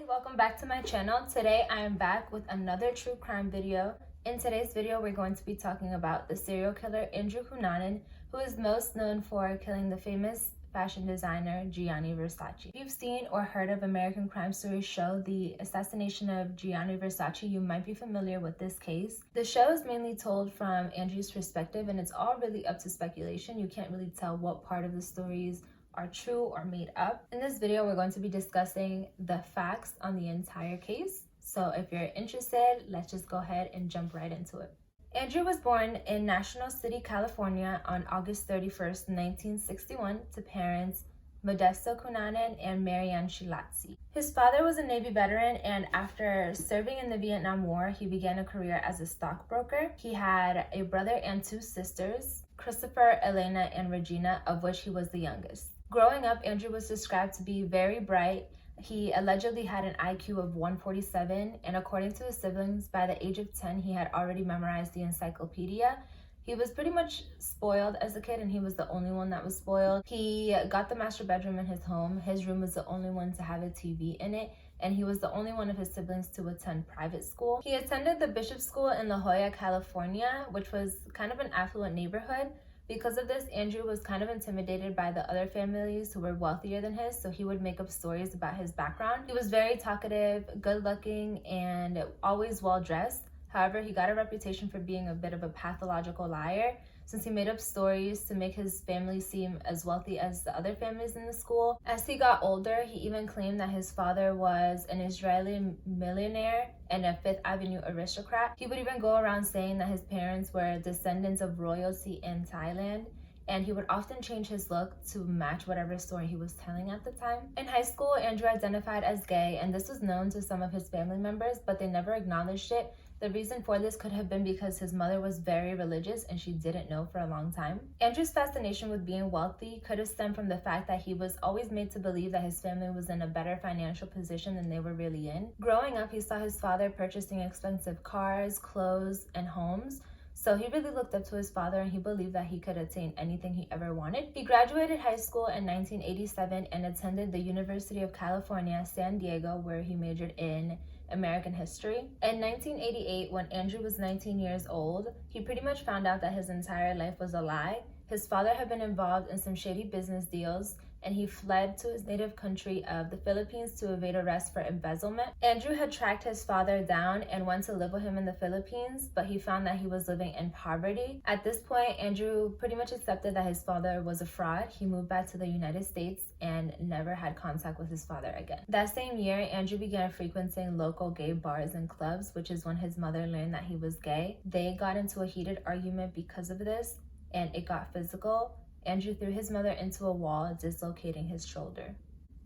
Hi, welcome back to my channel. Today I am back with another true crime video. In today's video, we're going to be talking about the serial killer Andrew Cunanan, who is most known for killing the famous fashion designer Gianni Versace. If you've seen or heard of American Crime Story show The Assassination of Gianni Versace, you might be familiar with this case. The show is mainly told from Andrew's perspective, and it's all really up to speculation. You can't really tell what part of the stories are true or made up. In this video, we're going to be discussing the facts on the entire case. So if you're interested, let's just go ahead and jump right into it. Andrew was born in National City, California on August 31st, 1961 to parents Modesto Cunanan and Marianne Shilazzi. His father was a Navy veteran, and after serving in the Vietnam War, he began a career as a stockbroker. He had a brother and two sisters, Christopher, Elena, and Regina, of which he was the youngest. Growing up, Andrew was described to be very bright. He allegedly had an IQ of 147, and according to his siblings, by the age of 10, he had already memorized the encyclopedia. He was pretty much spoiled as a kid, and he was the only one that was spoiled. He got the master bedroom in his home. His room was the only one to have a TV in it, and he was the only one of his siblings to attend private school. He attended the Bishop School in La Jolla, California, which was kind of an affluent neighborhood. Because of this, Andrew was kind of intimidated by the other families who were wealthier than his, so he would make up stories about his background. He was very talkative, good-looking, and always well-dressed. However, he got a reputation for being a bit of a pathological liar, since he made up stories to make his family seem as wealthy as the other families in the school. As he got older, he even claimed that his father was an Israeli millionaire and a Fifth Avenue aristocrat. He would even go around saying that his parents were descendants of royalty in Thailand, and he would often change his look to match whatever story he was telling at the time. In high school, Andrew identified as gay, and this was known to some of his family members, but they never acknowledged it. The reason for this could have been because his mother was very religious and she didn't know for a long time. Andrew's fascination with being wealthy could have stemmed from the fact that he was always made to believe that his family was in a better financial position than they were really in. Growing up, he saw his father purchasing expensive cars, clothes, and homes. So he really looked up to his father, and he believed that he could attain anything he ever wanted. He graduated high school in 1987 and attended the University of California, San Diego, where he majored in American history. In 1988, when Andrew was 19 years old, he pretty much found out that his entire life was a lie. His father had been involved in some shady business deals, and he fled to his native country of the Philippines to evade arrest for embezzlement. Andrew had tracked his father down and went to live with him in the Philippines, but he found that he was living in poverty. At this point, Andrew pretty much accepted that his father was a fraud. He moved back to the United States and never had contact with his father again. That same year, Andrew began frequenting local gay bars and clubs, which is when his mother learned that he was gay. They got into a heated argument because of this, and it got physical. Andrew threw his mother into a wall, dislocating his shoulder.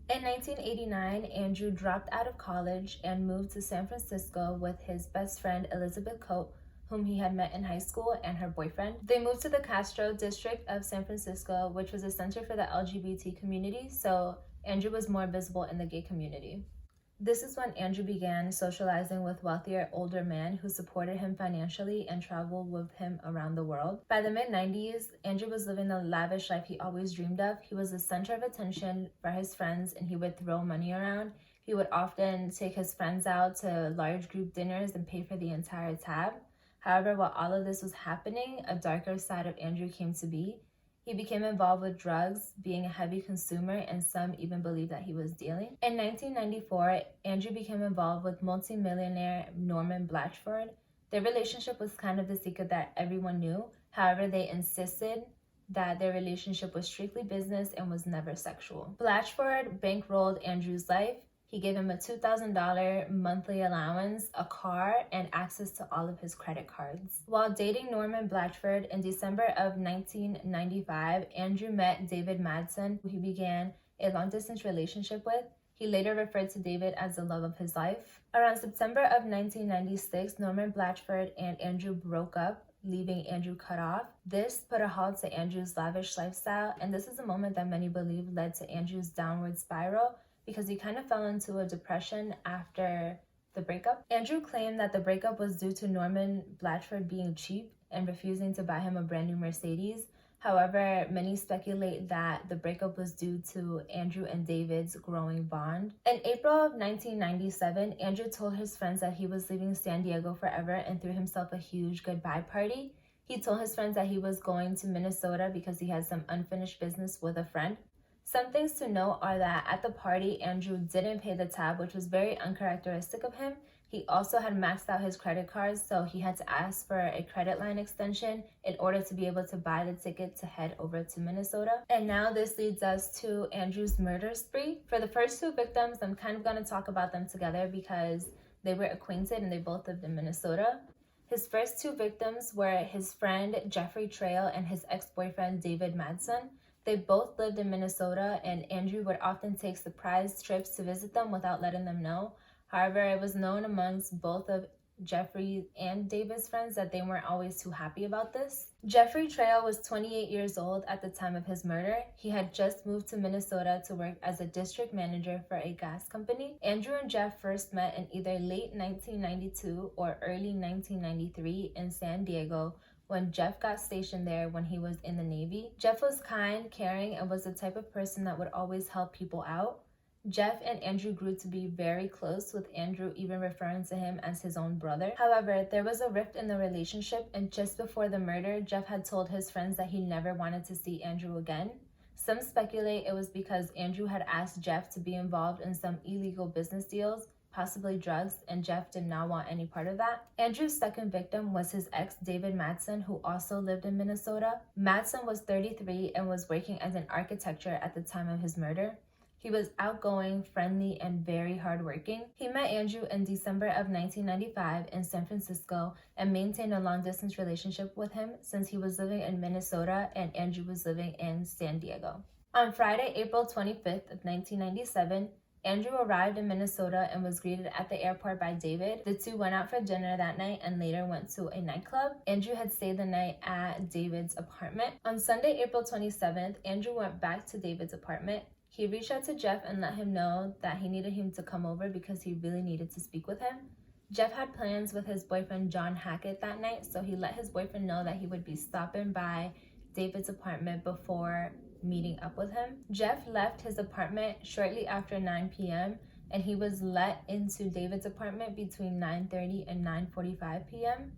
In 1989, Andrew dropped out of college and moved to San Francisco with his best friend Elizabeth Coate, whom he had met in high school, and her boyfriend. They moved to the Castro district of San Francisco, which was a center for the LGBT community, so Andrew was more visible in the gay community. This is when Andrew began socializing with wealthier, older men who supported him financially and traveled with him around the world. By the mid-90s, Andrew was living the lavish life he always dreamed of. He was the center of attention for his friends, and he would throw money around. He would often take his friends out to large group dinners and pay for the entire tab. However, while all of this was happening, a darker side of Andrew came to be. He became involved with drugs, being a heavy consumer, and some even believed that he was dealing. In 1994, Andrew became involved with multimillionaire Norman Blatchford. Their relationship was kind of the secret that everyone knew. However, they insisted that their relationship was strictly business and was never sexual. Blatchford bankrolled Andrew's life. He gave him a $2,000 monthly allowance, a car, and access to all of his credit cards. While dating Norman Blatchford in December of 1995, Andrew met David Madson, who he began a long-distance relationship with. He later referred to David as the love of his life. Around September of 1996, Norman Blatchford and Andrew broke up, leaving Andrew cut off. This put a halt to Andrew's lavish lifestyle, and this is a moment that many believe led to Andrew's downward spiral, because he kind of fell into a depression after the breakup. Andrew claimed that the breakup was due to Norman Blatchford being cheap and refusing to buy him a brand new Mercedes. However, many speculate that the breakup was due to Andrew and David's growing bond. In April of 1997, Andrew told his friends that he was leaving San Diego forever and threw himself a huge goodbye party. He told his friends that he was going to Minnesota because he had some unfinished business with a friend. Some things to note are that at the party, Andrew didn't pay the tab, which was very uncharacteristic of him. He also had maxed out his credit cards, so he had to ask for a credit line extension in order to be able to buy the ticket to head over to Minnesota. And now this leads us to Andrew's murder spree. For the first two victims, I'm kind of going to talk about them together because they were acquainted and they both lived in Minnesota. His first two victims were his friend Jeffrey Trail and his ex-boyfriend David Madson. They both lived in Minnesota, and Andrew would often take surprise trips to visit them without letting them know. However, it was known amongst both of Jeffrey and David's friends that they weren't always too happy about this. Jeffrey Trail was 28 years old at the time of his murder. He had just moved to Minnesota to work as a district manager for a gas company. Andrew and Jeff first met in either late 1992 or early 1993 in San Diego, when Jeff got stationed there when he was in the Navy. Jeff was kind, caring, and was the type of person that would always help people out. Jeff and Andrew grew to be very close, with Andrew even referring to him as his own brother. However, there was a rift in the relationship, and just before the murder, Jeff had told his friends that he never wanted to see Andrew again. Some speculate it was because Andrew had asked Jeff to be involved in some illegal business deals, possibly drugs, and Jeff did not want any part of that. Andrew's second victim was his ex, David Madson, who also lived in Minnesota. Madson was 33 and was working as an architecture at the time of his murder. He was outgoing, friendly, and very hardworking. He met Andrew in December of 1995 in San Francisco and maintained a long-distance relationship with him since he was living in Minnesota and Andrew was living in San Diego. On Friday, April 25th of 1997, Andrew arrived in Minnesota and was greeted at the airport by David. The two went out for dinner that night and later went to a nightclub. Andrew had stayed the night at David's apartment. On Sunday, April 27th, Andrew went back to David's apartment. He reached out to Jeff and let him know that he needed him to come over because he really needed to speak with him. Jeff had plans with his boyfriend John Hackett that night, so he let his boyfriend know that he would be stopping by David's apartment before meeting up with him. Jeff left his apartment shortly after 9 p.m. and he was let into David's apartment between 9:30 and 9:45 p.m.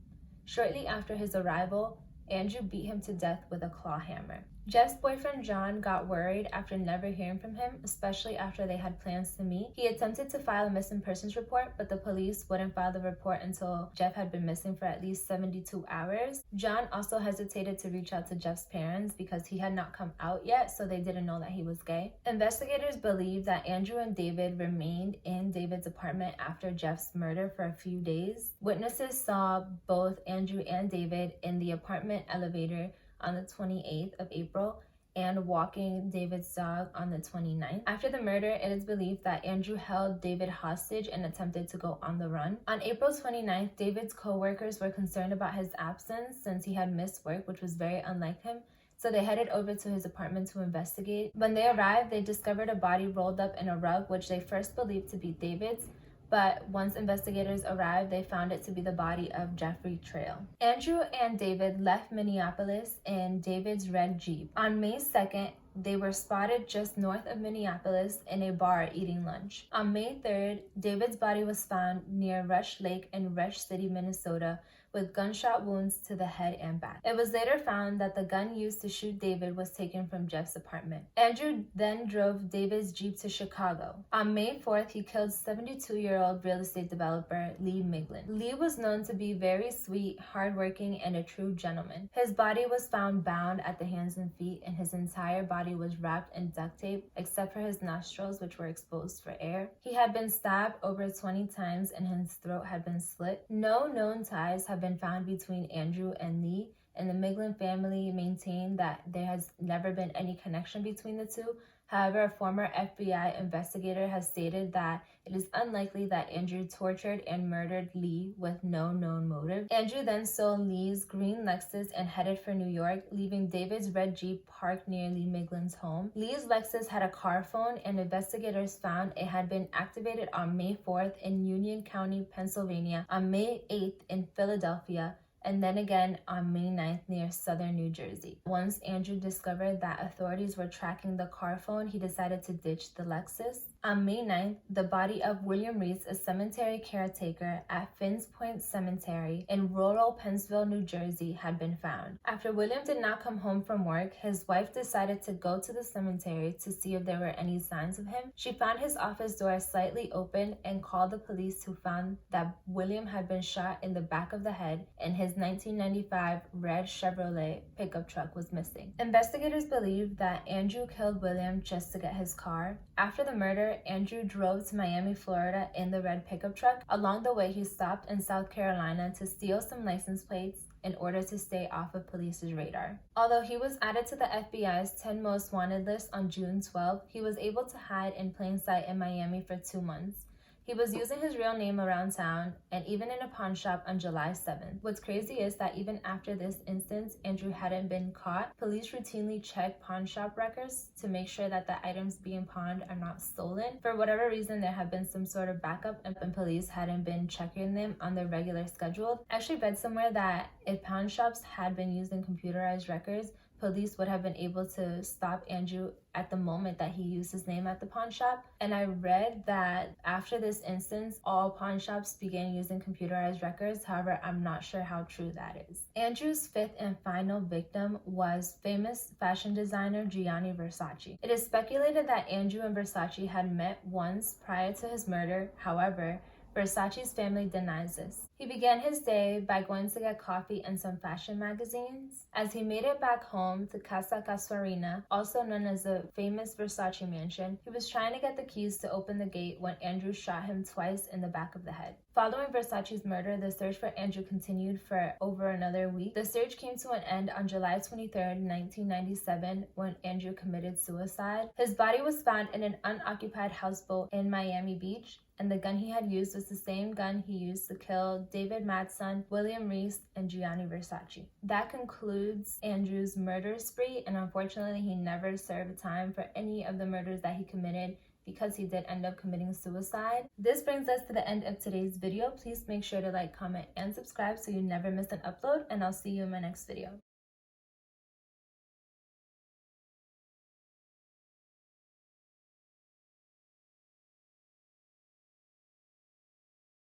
Shortly after his arrival, Andrew beat him to death with a claw hammer. Jeff's boyfriend John got worried after never hearing from him, especially after they had plans to meet. He attempted to file a missing persons report, but the police wouldn't file the report until Jeff had been missing for at least 72 hours. John also hesitated to reach out to Jeff's parents because he had not come out yet, so they didn't know that he was gay. Investigators believe that Andrew and David remained in David's apartment after Jeff's murder for a few days. Witnesses saw both Andrew and David in the apartment elevator on the 28th of April and walking David's dog on the 29th. After the murder, it is believed that Andrew held David hostage and attempted to go on the run. On April 29th, David's co-workers were concerned about his absence since he had missed work, which was very unlike him. So they headed over to his apartment to investigate. When they arrived, they discovered a body rolled up in a rug, which they first believed to be David's. But once investigators arrived, they found it to be the body of Jeffrey Trail. Andrew and David left Minneapolis in David's red Jeep. On May 2nd, they were spotted just north of Minneapolis in a bar eating lunch. On May 3rd, David's body was found near Rush Lake in Rush City, Minnesota, with gunshot wounds to the head and back. It was later found that the gun used to shoot David was taken from Jeff's apartment. Andrew then drove David's Jeep to Chicago. On May 4th, he killed 72-year-old real estate developer Lee Miglin. Lee was known to be very sweet, hardworking, and a true gentleman. His body was found bound at the hands and feet, and his entire body was wrapped in duct tape, except for his nostrils, which were exposed for air. He had been stabbed over 20 times, and his throat had been slit. No known ties have been found between Andrew and Lee, and the Miglin family maintained that there has never been any connection between the two. However, a former FBI investigator has stated that it is unlikely that Andrew tortured and murdered Lee with no known motive. Andrew then sold Lee's green Lexus and headed for New York, leaving David's red Jeep parked near Lee Miglin's home. Lee's Lexus had a car phone, and investigators found it had been activated on May 4th in Union County, Pennsylvania, on May 8th in Philadelphia, and then again on May 9th near southern New Jersey. Once Andrew discovered that authorities were tracking the car phone, he decided to ditch the Lexus. On May 9th, the body of William Reese, a cemetery caretaker at Finns Point Cemetery in rural Pennsville, New Jersey, had been found. After William did not come home from work, his wife decided to go to the cemetery to see if there were any signs of him. She found his office door slightly open and called the police, who found that William had been shot in the back of the head and his 1995 red Chevrolet pickup truck was missing. Investigators believe that Andrew killed William just to get his car. After the murder, Andrew drove to Miami, Florida in the red pickup truck. Along the way, he stopped in South Carolina to steal some license plates in order to stay off of police's radar. Although he was added to the FBI's 10 most wanted list on June 12, he was able to hide in plain sight in Miami for 2 months. He was using his real name around town and even in a pawn shop on July 7th. What's crazy is that even after this instance, Andrew hadn't been caught. Police routinely check pawn shop records to make sure that the items being pawned are not stolen. For whatever reason, there had been some sort of backup and police hadn't been checking them on their regular schedule. I actually read somewhere that if pawn shops had been using computerized records, police would have been able to stop Andrew at the moment that he used his name at the pawn shop. And I read that after this instance, all pawn shops began using computerized records. However, I'm not sure how true that is. Andrew's fifth and final victim was famous fashion designer Gianni Versace. It is speculated that Andrew and Versace had met once prior to his murder. However, Versace's family denies this. He began his day by going to get coffee and some fashion magazines. As he made it back home to Casa Casuarina, also known as the famous Versace mansion, he was trying to get the keys to open the gate when Andrew shot him twice in the back of the head. Following Versace's murder, the search for Andrew continued for over another week. The search came to an end on July 23, 1997, when Andrew committed suicide. His body was found in an unoccupied houseboat in Miami Beach, and the gun he had used was the same gun he used to kill David Madson, William Reese, and Gianni Versace. That concludes Andrew's murder spree, and unfortunately he never served time for any of the murders that he committed because he did end up committing suicide. This brings us to the end of today's video. Please make sure to like, comment, and subscribe so you never miss an upload, and I'll see you in my next video.